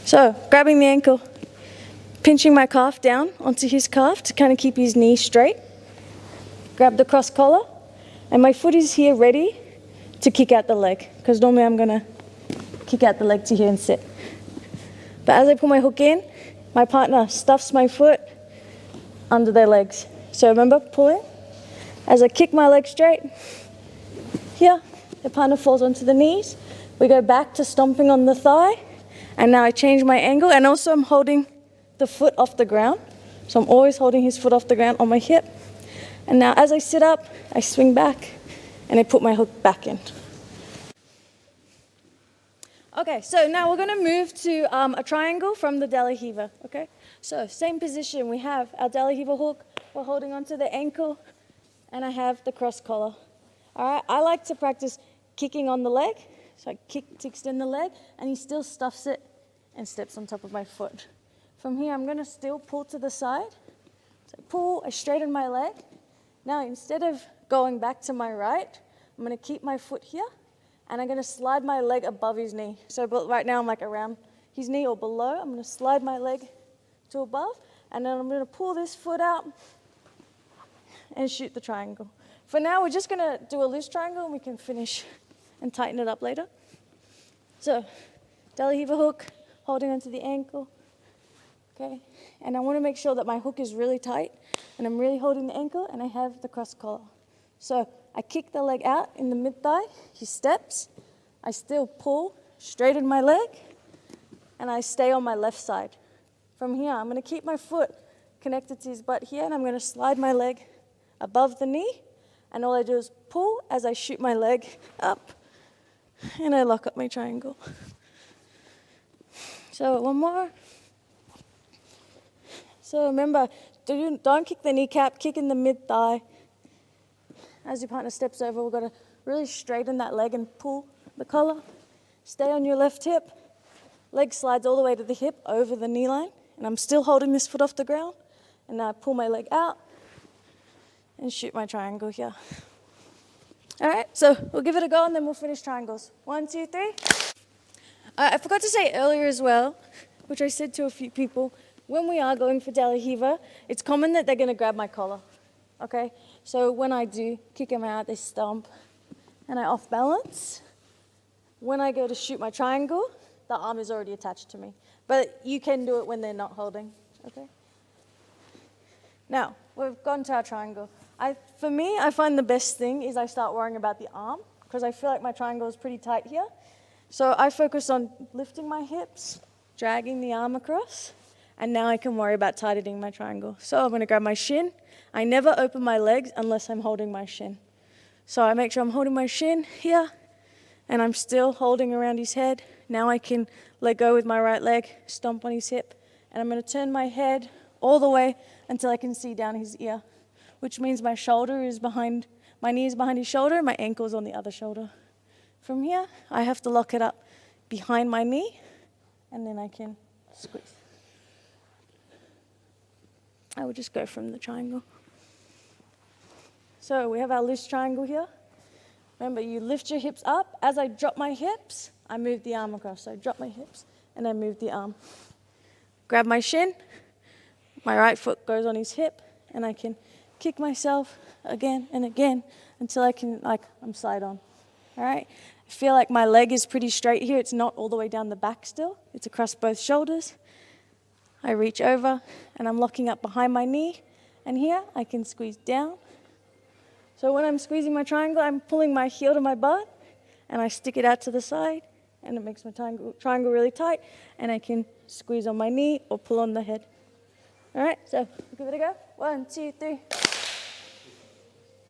So grabbing the ankle, pinching my calf down onto his calf to kind of keep his knee straight. Grab the cross collar, and my foot is here ready to kick out the leg, because normally I'm gonna kick out the leg to here and sit. But as I put my hook in, my partner stuffs my foot under their legs. So remember, pull in. As I kick my leg straight, here, the partner falls onto the knees. We go back to stomping on the thigh, and now I change my angle, and also I'm holding the foot off the ground. So I'm always holding his foot off the ground on my hip. And now as I sit up, I swing back, and I put my hook back in. Okay, so now we're gonna move to a triangle from the De La Riva, okay? So same position, we have our De La Riva hook, we're holding onto the ankle, and I have the cross collar. All right, I like to practice kicking on the leg. So I kick to extend the leg, and he still stuffs it and steps on top of my foot. From here, I'm gonna still pull to the side. So I pull, I straighten my leg. Now, instead of going back to my right, I'm gonna keep my foot here, and I'm gonna slide my leg above his knee. So right now, I'm like around his knee or below. I'm gonna slide my leg to above, and then I'm gonna pull this foot out and shoot the triangle. For now, we're just gonna do a loose triangle, and we can finish and tighten it up later. So, De La Riva hook, holding onto the ankle, okay? And I wanna make sure that my hook is really tight, and I'm really holding the ankle, and I have the cross collar. So, I kick the leg out in the mid-thigh, he steps, I still pull, straighten my leg, and I stay on my left side. From here, I'm gonna keep my foot connected to his butt here, and I'm gonna slide my leg above the knee, and all I do is pull as I shoot my leg up, and I lock up my triangle. So one more. So remember, don't kick the kneecap, kick in the mid-thigh. As your partner steps over, we've got to really straighten that leg and pull the collar. Stay on your left hip. Leg slides all the way to the hip over the knee line, and I'm still holding this foot off the ground. And now I pull my leg out and shoot my triangle here. All right, so we'll give it a go, and then we'll finish triangles. 1, 2, 3. I forgot to say earlier as well, which I said to a few people, when we are going for De La Riva, it's common that they're gonna grab my collar, okay? So when I do kick them out, they stomp, and I off balance. When I go to shoot my triangle, the arm is already attached to me. But you can do it when they're not holding, okay? Now, we've gone to our triangle. For me, I find the best thing is I start worrying about the arm, because I feel like my triangle is pretty tight here. So I focus on lifting my hips, dragging the arm across, and now I can worry about tightening my triangle. So I'm gonna grab my shin. I never open my legs unless I'm holding my shin. So I make sure I'm holding my shin here, and I'm still holding around his head. Now I can let go with my right leg, stomp on his hip, and I'm gonna turn my head all the way until I can see down his ear, which means my shoulder is behind, my knee is behind his shoulder, my ankle is on the other shoulder. From here, I have to lock it up behind my knee, and then I can squeeze. I will just go from the triangle. So we have our loose triangle here. Remember, you lift your hips up. As I drop my hips, I move the arm across. So I drop my hips, and I move the arm. Grab my shin, my right foot goes on his hip, and I can kick myself again and again until I can, I'm side on. All right? I feel like my leg is pretty straight here. It's not all the way down the back still. It's across both shoulders. I reach over, and I'm locking up behind my knee, and here I can squeeze down. So when I'm squeezing my triangle, I'm pulling my heel to my butt, and I stick it out to the side, and it makes my triangle really tight, and I can squeeze on my knee or pull on the head. All right, so give it a go. 1, 2, 3.